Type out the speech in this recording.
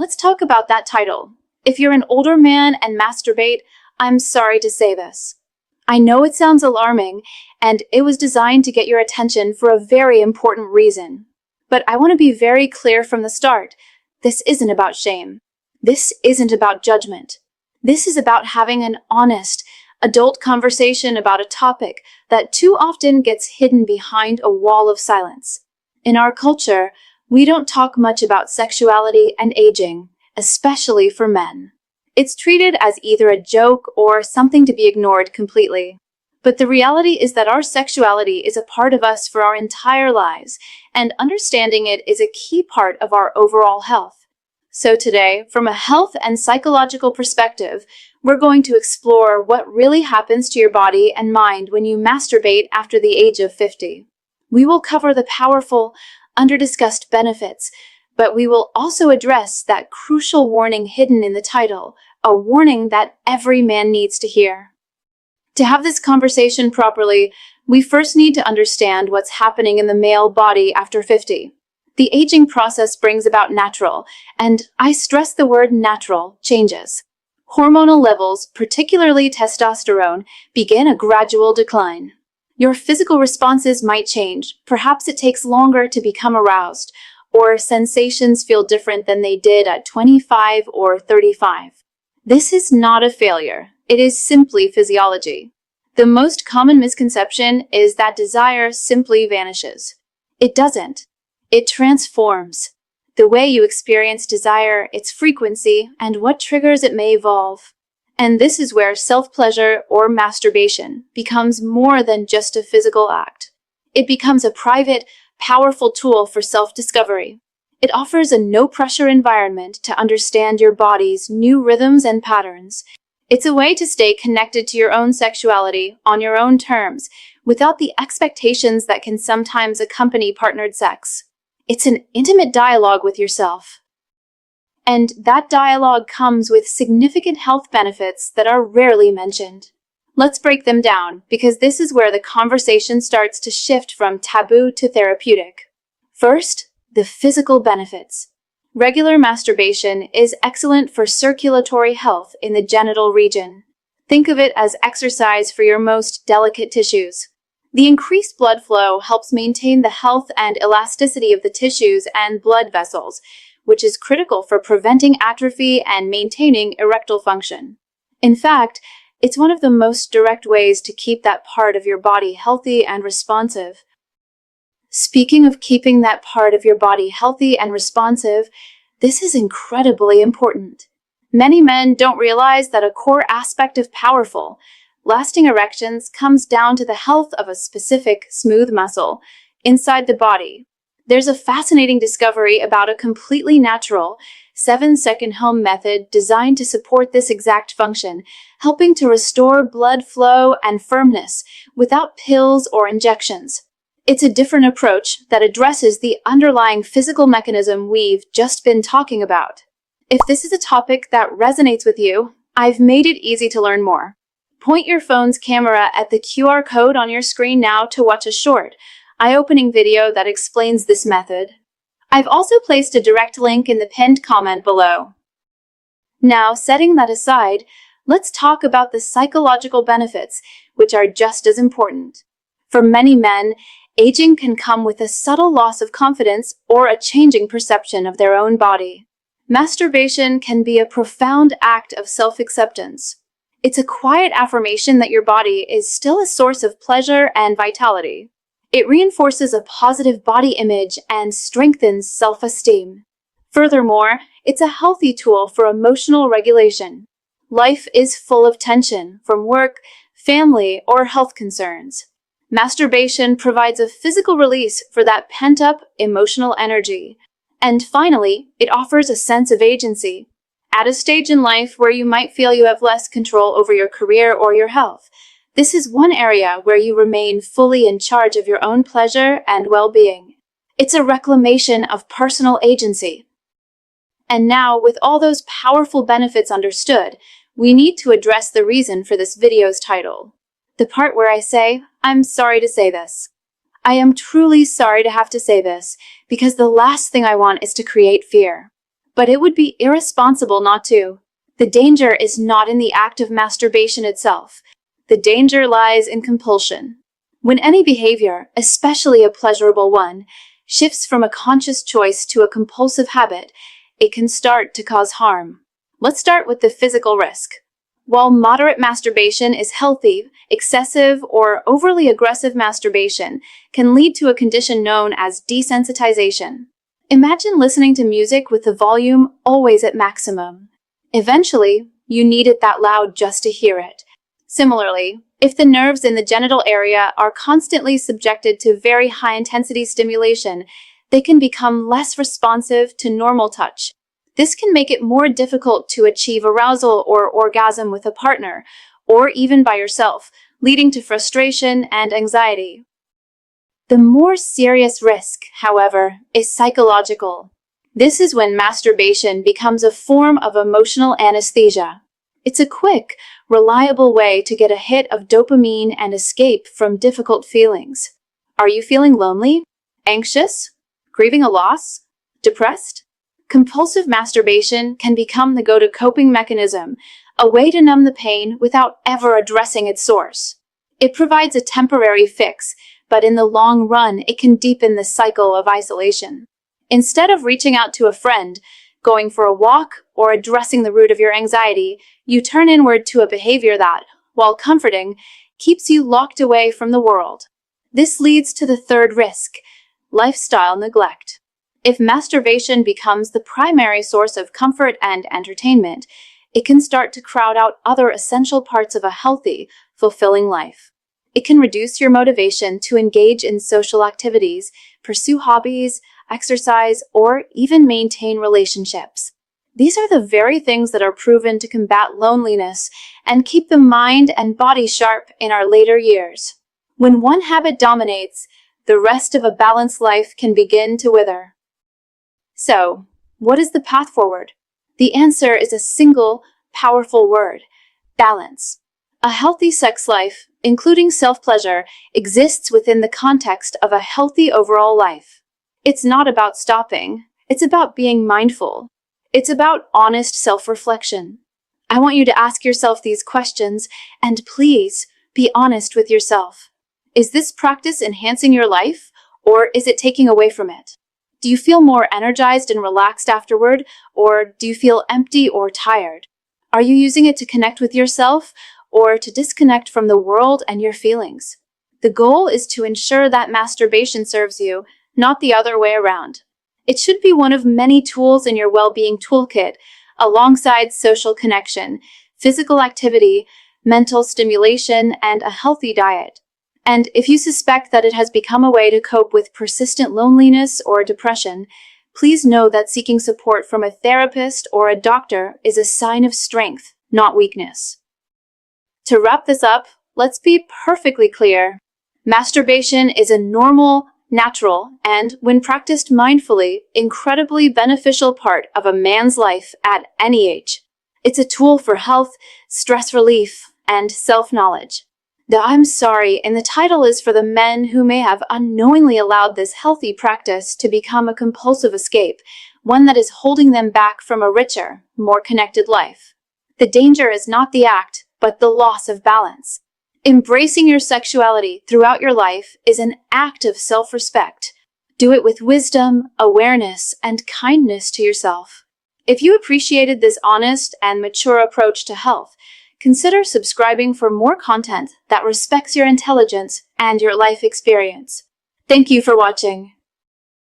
let's talk about that title. If you're an older man and masturbate, I'm sorry to say this. I know it sounds alarming, and it was designed to get your attention for a very important reason. But I want to be very clear from the start. This isn't about shame. This isn't about judgment. This is about having an honest, adult conversation about a topic that too often gets hidden behind a wall of silence. In our culture, we don't talk much about sexuality and aging, especially for men. It's treated as either a joke or something to be ignored completely. But the reality is that our sexuality is a part of us for our entire lives, and understanding it is a key part of our overall health. So today, from a health and psychological perspective, we're going to explore what really happens to your body and mind when you masturbate after the age of 50. We will cover the powerful, under-discussed benefits, but we will also address that crucial warning hidden in the title, a warning that every man needs to hear. To have this conversation properly, we first need to understand what's happening in the male body after 50. The aging process brings about natural, and I stress the word natural, changes. Hormonal levels, particularly testosterone, begin a gradual decline. Your physical responses might change. Perhaps it takes longer to become aroused, or sensations feel different than they did at 25 or 35. This is not a failure. It is simply physiology. The most common misconception is that desire simply vanishes. It doesn't. It transforms. The way you experience desire, its frequency, and what triggers it may evolve. And this is where self-pleasure or masturbation becomes more than just a physical act. It becomes a private, powerful tool for self-discovery. It offers a no-pressure environment to understand your body's new rhythms and patterns. It's a way to stay connected to your own sexuality on your own terms, without the expectations that can sometimes accompany partnered sex. It's an intimate dialogue with yourself. And that dialogue comes with significant health benefits that are rarely mentioned. Let's break them down, because this is where the conversation starts to shift from taboo to therapeutic. First, the physical benefits. Regular masturbation is excellent for circulatory health in the genital region. Think of it as exercise for your most delicate tissues. The increased blood flow helps maintain the health and elasticity of the tissues and blood vessels, which is critical for preventing atrophy and maintaining erectile function. In fact, it's one of the most direct ways to keep that part of your body healthy and responsive. Speaking of keeping that part of your body healthy and responsive, this is incredibly important. Many men don't realize that a core aspect of powerful, lasting erections comes down to the health of a specific smooth muscle inside the body. There's a fascinating discovery about a completely natural 7-second home method designed to support this exact function, helping to restore blood flow and firmness without pills or injections. It's a different approach that addresses the underlying physical mechanism we've just been talking about. If this is a topic that resonates with you, I've made it easy to learn more. Point your phone's camera at the QR code on your screen now to watch a short, eye-opening video that explains this method. I've also placed a direct link in the pinned comment below. Now, setting that aside, let's talk about the psychological benefits, which are just as important. For many men, aging can come with a subtle loss of confidence or a changing perception of their own body. Masturbation can be a profound act of self-acceptance. It's a quiet affirmation that your body is still a source of pleasure and vitality. It reinforces a positive body image and strengthens self-esteem. Furthermore, it's a healthy tool for emotional regulation. Life is full of tension from work, family, or health concerns. Masturbation provides a physical release for that pent-up emotional energy. And finally, it offers a sense of agency. At a stage in life where you might feel you have less control over your career or your health, this is one area where you remain fully in charge of your own pleasure and well-being. It's a reclamation of personal agency. And now, with all those powerful benefits understood, we need to address the reason for this video's title. The part where I say, I'm sorry to say this. I am truly sorry to have to say this, because the last thing I want is to create fear. but it would be irresponsible not to. The danger is not in the act of masturbation itself. The danger lies in compulsion. When any behavior, especially a pleasurable one, shifts from a conscious choice to a compulsive habit, it can start to cause harm. Let's start with the physical risk. While moderate masturbation is healthy, excessive or overly aggressive masturbation can lead to a condition known as desensitization. Imagine listening to music with the volume always at maximum. Eventually, you need it that loud just to hear it. Similarly, if the nerves in the genital area are constantly subjected to very high-intensity stimulation, they can become less responsive to normal touch. This can make it more difficult to achieve arousal or orgasm with a partner, or even by yourself, leading to frustration and anxiety. The more serious risk, however, is psychological. This is when masturbation becomes a form of emotional anesthesia. It's a quick, reliable way to get a hit of dopamine and escape from difficult feelings. Are you feeling lonely? Anxious? Grieving a loss? Depressed? Compulsive masturbation can become the go-to coping mechanism, a way to numb the pain without ever addressing its source. It provides a temporary fix, but in the long run, it can deepen the cycle of isolation. Instead of reaching out to a friend, going for a walk, or addressing the root of your anxiety, you turn inward to a behavior that, while comforting, keeps you locked away from the world. This leads to the third risk, lifestyle neglect. If masturbation becomes the primary source of comfort and entertainment, it can start to crowd out other essential parts of a healthy, fulfilling life. It can reduce your motivation to engage in social activities, pursue hobbies, exercise, or even maintain relationships. These are the very things that are proven to combat loneliness and keep the mind and body sharp in our later years. When one habit dominates, the rest of a balanced life can begin to wither. So, what is the path forward? The answer is a single, powerful word: balance. A healthy sex life, including self-pleasure, exists within the context of a healthy overall life. It's not about stopping. It's about being mindful. It's about honest self-reflection. I want you to ask yourself these questions, and please be honest with yourself. Is this practice enhancing your life, or is it taking away from it? Do you feel more energized and relaxed afterward, or do you feel empty or tired? Are you using it to connect with yourself, or to disconnect from the world and your feelings? The goal is to ensure that masturbation serves you, not the other way around. It should be one of many tools in your well-being toolkit, alongside social connection, physical activity, mental stimulation, and a healthy diet. And if you suspect that it has become a way to cope with persistent loneliness or depression, please know that seeking support from a therapist or a doctor is a sign of strength, not weakness. To wrap this up, let's be perfectly clear. Masturbation is a normal, natural, and, when practiced mindfully, incredibly beneficial part of a man's life at any age. It's a tool for health, stress relief, and self-knowledge. The "I'm sorry" in the title is for the men who may have unknowingly allowed this healthy practice to become a compulsive escape, one that is holding them back from a richer, more connected life. The danger is not the act, but the loss of balance. Embracing your sexuality throughout your life is an act of self-respect. Do it with wisdom, awareness, and kindness to yourself. If you appreciated this honest and mature approach to health, consider subscribing for more content that respects your intelligence and your life experience. Thank you for watching.